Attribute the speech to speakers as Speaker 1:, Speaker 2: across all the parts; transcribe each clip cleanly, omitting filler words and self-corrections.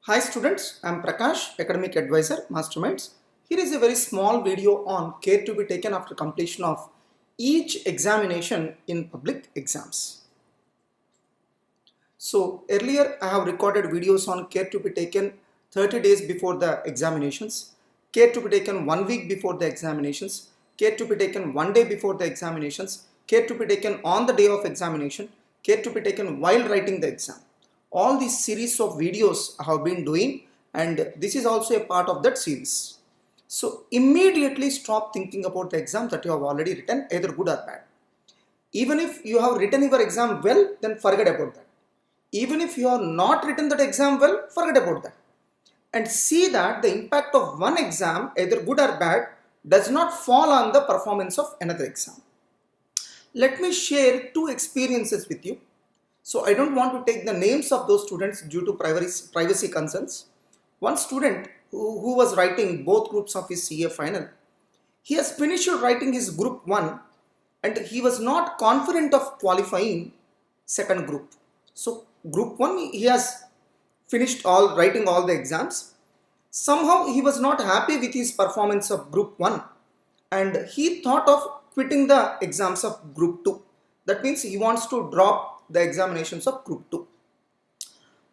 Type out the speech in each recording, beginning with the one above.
Speaker 1: Hi students, I am Prakash, Academic Advisor, Masterminds. Here is a very small video on care to be taken after completion of each examination in public exams. So earlier I have recorded videos on care to be taken 30 days before the examinations, care to be taken 1 week before the examinations, care to be taken 1 day before the examinations, care to be taken on the day of examination, care to be taken while writing the exam. All these series of videos I have been doing, and this is also a part of that series. So immediately stop thinking about the exam that you have already written, either good or bad. Even if you have written your exam well, then forget about that. Even if you have not written that exam well, forget about that. And see that the impact of one exam, either good or bad, does not fall on the performance of another exam. Let me share two experiences with you. So I don't want to take the names of those students due to privacy concerns. One student who was writing both groups of his CA final, he has finished writing his group 1 and he was not confident of qualifying second group. So group 1 he has finished writing all the exams. Somehow he was not happy with his performance of group 1 and he thought of quitting the exams of group 2. That means he wants to drop the examinations of group 2.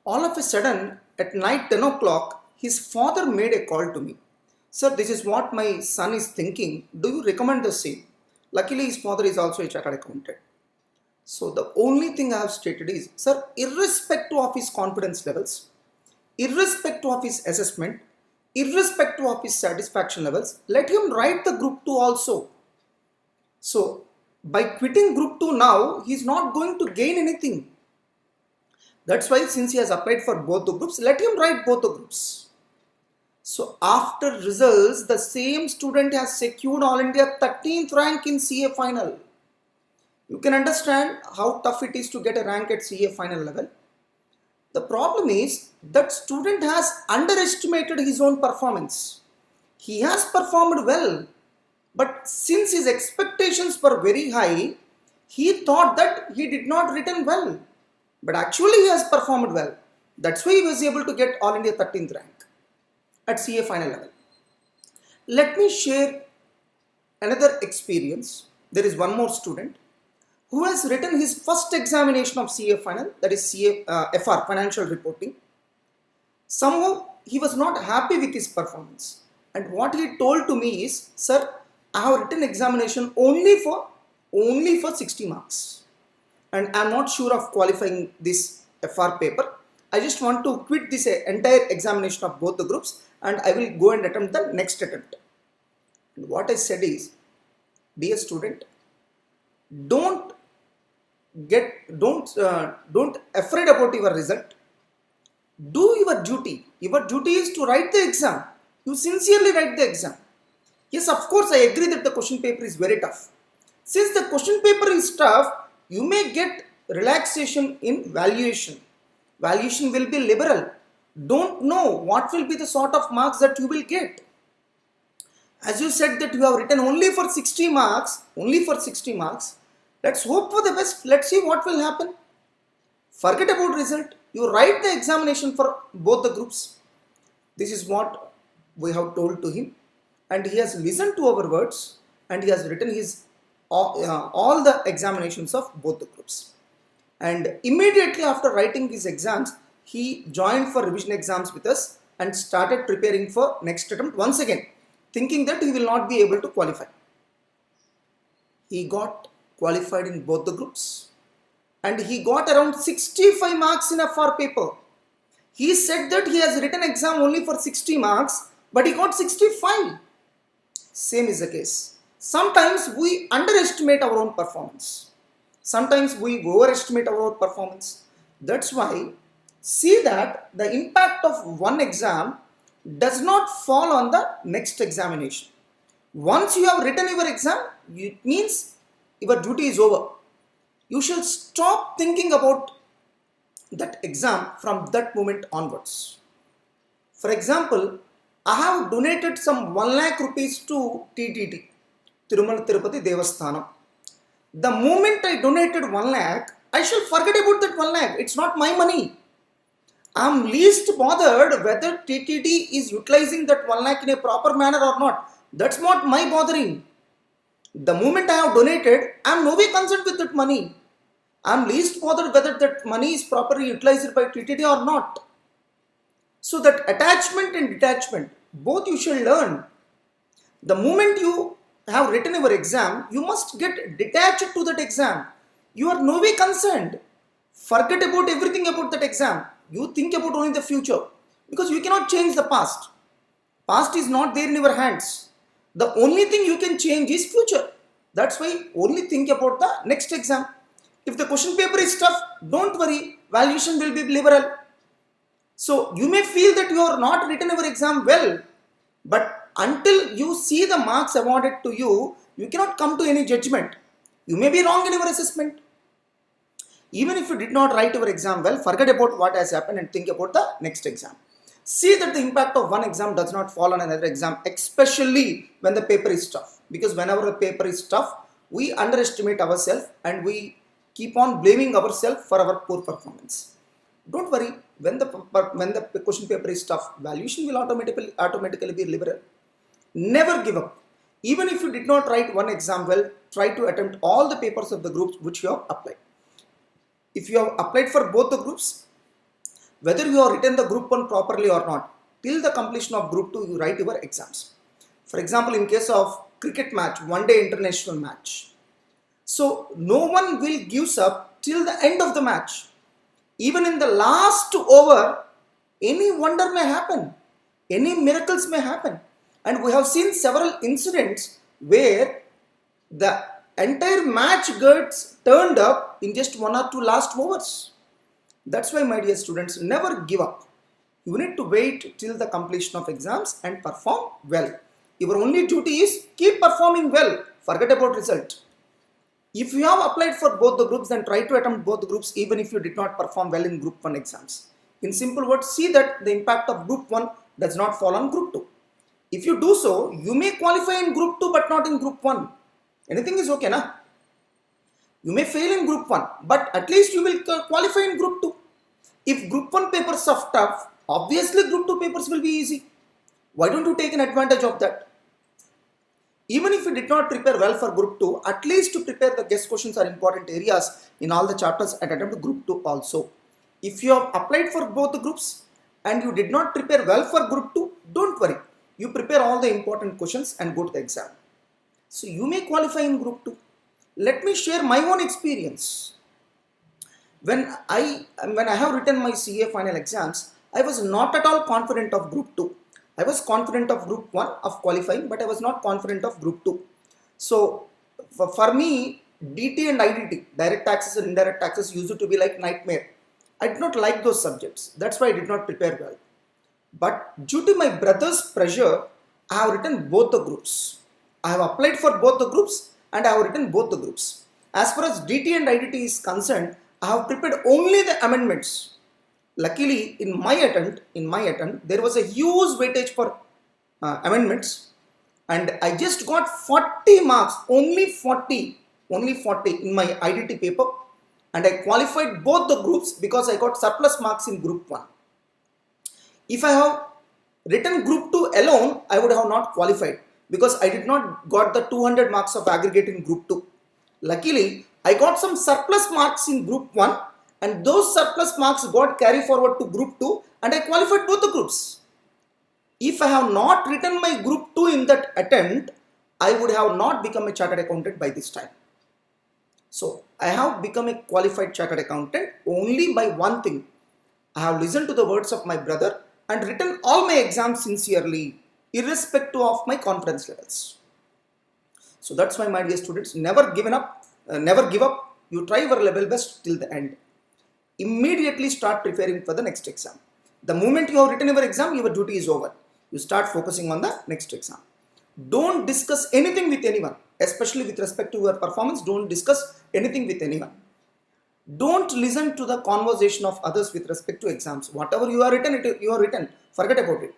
Speaker 1: All of a sudden at night 10 o'clock his father made a call to me. Sir, this is what my son is thinking. Do you recommend the same? Luckily his father is also a chartered accountant. So the only thing I have stated is, sir, irrespective of his confidence levels, irrespective of his assessment, irrespective of his satisfaction levels, let him write the group 2 also. So by quitting group 2 now, he is not going to gain anything. That's why since he has applied for both the groups, let him write both the groups. So after results, the same student has secured All India 13th rank in CA final. You can understand how tough it is to get a rank at CA final level. The problem is that student has underestimated his own performance. He has performed well, but since his expectations were very high, he thought that he did not written well. But actually he has performed well. That's why he was able to get All India 13th rank at CA final level. Let me share another experience. There is one more student who has written his first examination of CA final, that is FR, financial reporting. Somehow he was not happy with his performance. And what he told to me is, sir, I have written examination only for 60 marks. And I am not sure of qualifying this FR paper. I just want to quit this entire examination of both the groups and I will go and attempt the next attempt. And what I said is, dear student, don't afraid about your result. Do your duty. Your duty is to write the exam. You sincerely write the exam. Yes, of course, I agree that the question paper is very tough. Since the question paper is tough, you may get relaxation in valuation. Valuation will be liberal. Don't know what will be the sort of marks that you will get. As you said that you have written only for 60 marks, let's hope for the best. Let's see what will happen. Forget about result. You write the examination for both the groups. This is what we have told to him. And he has listened to our words and he has written his all the examinations of both the groups. And immediately after writing his exams, he joined for revision exams with us and started preparing for next attempt once again, thinking that he will not be able to qualify. He got qualified in both the groups and he got around 65 marks in FR paper. He said that he has written exam only for 60 marks, but he got 65. Same is the case. Sometimes we underestimate our own performance. Sometimes we overestimate our own performance. That's why see that the impact of one exam does not fall on the next examination. Once you have written your exam, it means your duty is over. You shall stop thinking about that exam from that moment onwards. For example, I have donated some 1 lakh rupees to TTT, Tirumala Tirupati Devasthanam. The moment I donated 1 lakh, I shall forget about that 1 lakh. It's not my money. I'm least bothered whether TTD is utilizing that 1 lakh in a proper manner or not. That's not my bothering. The moment I have donated, I'm no way concerned with that money. I'm least bothered whether that money is properly utilized by TTD or not. So that attachment and detachment, both you shall learn. The moment you have written your exam, you must get detached to that exam. You are no way concerned. Forget about everything about that exam. You think about only the future because you cannot change the past. Past is not there in your hands. The only thing you can change is future. That's why only think about the next exam. If the question paper is tough, don't worry. Valuation will be liberal. So you may feel that you are not written your exam well, but until you see the marks awarded to you, you cannot come to any judgment. You may be wrong in your assessment. Even if you did not write your exam well, forget about what has happened and think about the next exam. See that the impact of one exam does not fall on another exam, especially when the paper is tough. Because whenever the paper is tough, we underestimate ourselves and we keep on blaming ourselves for our poor performance. Don't worry, when the question paper is tough, valuation will automatically be liberal. Never give up. Even if you did not write one exam well, try to attempt all the papers of the groups which you have applied. If you have applied for both the groups, whether you have written the group 1 properly or not, till the completion of group 2, you write your exams. For example, in case of cricket match, one-day international match. So, no one will give up till the end of the match. Even in the last over, any wonder may happen. Any miracles may happen. And we have seen several incidents where the entire match gets turned up in just 1 or 2 last overs. That's why, my dear students, never give up. You need to wait till the completion of exams and perform well. Your only duty is keep performing well. Forget about result. If you have applied for both the groups, then try to attempt both the groups even if you did not perform well in group 1 exams. In simple words, see that the impact of group 1 does not fall on group 2. If you do so, you may qualify in group 2 but not in group 1. Anything is okay, na? You may fail in group 1, but at least you will qualify in group 2. If group 1 papers are tough, obviously group 2 papers will be easy. Why don't you take an advantage of that? Even if you did not prepare well for group 2, at least to prepare the guest questions are important areas in all the chapters and attempt group 2 also. If you have applied for both the groups and you did not prepare well for group 2, don't worry. You prepare all the important questions and go to the exam. So you may qualify in group 2. Let me share my own experience. When I have written my CA final exams, I was not at all confident of group 2. I was confident of group 1 of qualifying, but I was not confident of group 2. So for me, DT and IDT, direct taxes and indirect taxes, used to be like nightmare. I did not like those subjects. That's why I did not prepare well. But due to my brother's pressure, I have written both the groups. I have applied for both the groups and I have written both the groups. As far as DT and IDT is concerned, I have prepared only the amendments. Luckily, in my attempt, there was a huge weightage for amendments, and I just got 40 marks, only 40 in my IDT paper, and I qualified both the groups because I got surplus marks in group 1. If I have written group 2 alone, I would have not qualified because I did not got the 200 marks of aggregate in group 2. Luckily, I got some surplus marks in group 1 and those surplus marks got carried forward to group 2 and I qualified both the groups. If I have not written my group 2 in that attempt, I would have not become a chartered accountant by this time. So, I have become a qualified chartered accountant only by one thing. I have listened to the words of my brother and written all my exams sincerely, irrespective of my confidence levels. So that's why, my dear students, never give up. You try your level best till the end. Immediately start preparing for the next exam. The moment you have written your exam, your duty is over. You start focusing on the next exam. Don't discuss anything with anyone, especially with respect to your performance. Don't discuss anything with anyone. Don't listen to the conversation of others with respect to exams. Whatever you have written, you have written. Forget about it.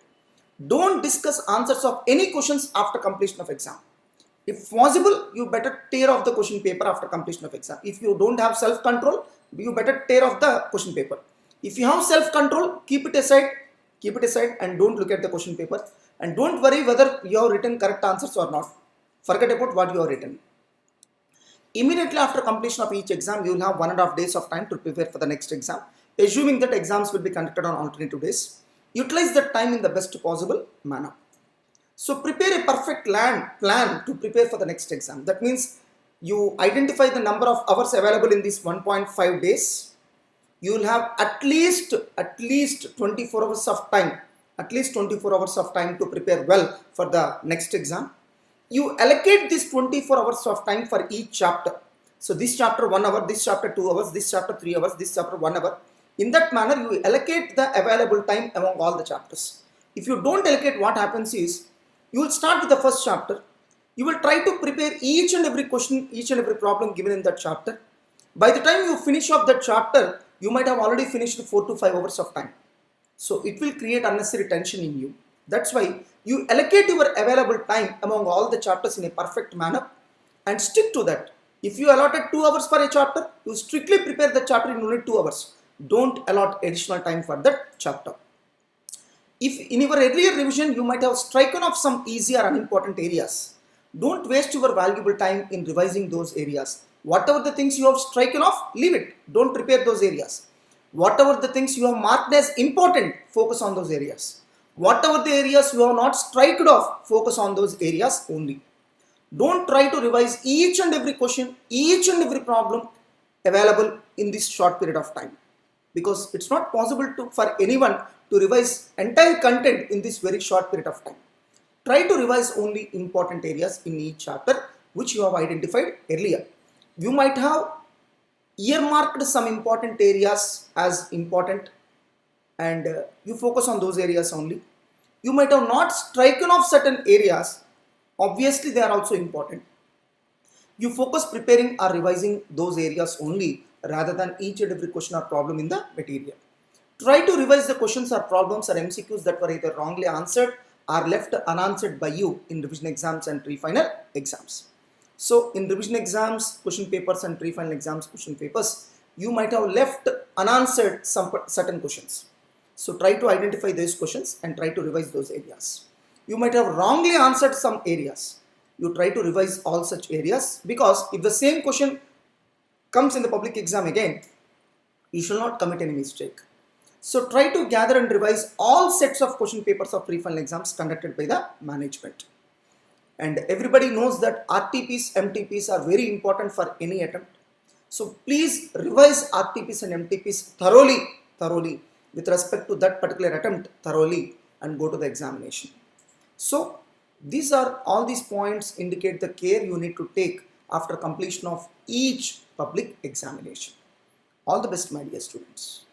Speaker 1: Don't discuss answers of any questions after completion of exam. If possible, you better tear off the question paper after completion of exam. If you don't have self-control, you better tear off the question paper. If you have self-control, keep it aside and don't look at the question paper, and don't worry whether you have written correct answers or not. Forget about what you have written. Immediately after completion of each exam, you will have 1.5 days of time to prepare for the next exam, assuming that exams will be conducted on alternative days. Utilize that time in the best possible manner. So prepare a perfect plan to prepare for the next exam. That means you identify the number of hours available in these 1.5 days. You will have at least 24 hours of time, to prepare well for the next exam. You allocate this 24 hours of time for each chapter. So this chapter 1 hour, this chapter 2 hours, this chapter 3 hours, this chapter 1 hour. In that manner, you allocate the available time among all the chapters. If you don't allocate, what happens is, you will start with the first chapter. You will try to prepare each and every question, each and every problem given in that chapter. By the time you finish off that chapter, you might have already finished 4 to 5 hours of time. So it will create unnecessary tension in you. That's why you allocate your available time among all the chapters in a perfect manner and stick to that. If you allotted 2 hours for a chapter, you strictly prepare the chapter in only 2 hours. Don't allot additional time for that chapter. If in your earlier revision you might have striken off some easy or unimportant areas, don't waste your valuable time in revising those areas. Whatever the things you have striken off, leave it. Don't prepare those areas. Whatever the things you have marked as important, focus on those areas. Whatever the areas you have not striked off, focus on those areas only. Don't try to revise each and every question, each and every problem available in this short period of time, because it's not possible for anyone to revise entire content in this very short period of time. Try to revise only important areas in each chapter which you have identified earlier. You might have earmarked some important areas as important, and you focus on those areas only. You might have not striken off certain areas. Obviously, they are also important. You focus preparing or revising those areas only rather than each and every question or problem in the material. Try to revise the questions or problems or MCQs that were either wrongly answered or left unanswered by you in revision exams and pre-final exams. So in revision exams, question papers and pre-final exams question papers, you might have left unanswered some certain questions. So try to identify those questions and try to revise those areas. You might have wrongly answered some areas. You try to revise all such areas, because if the same question comes in the public exam again, you shall not commit any mistake. So try to gather and revise all sets of question papers of pre-final exams conducted by the management. And everybody knows that RTPs, MTPs are very important for any attempt. So please revise RTPs and MTPs thoroughly with respect to that particular attempt thoroughly, and go to the examination. So all these points indicate the care you need to take after completion of each public examination. All the best, my dear students.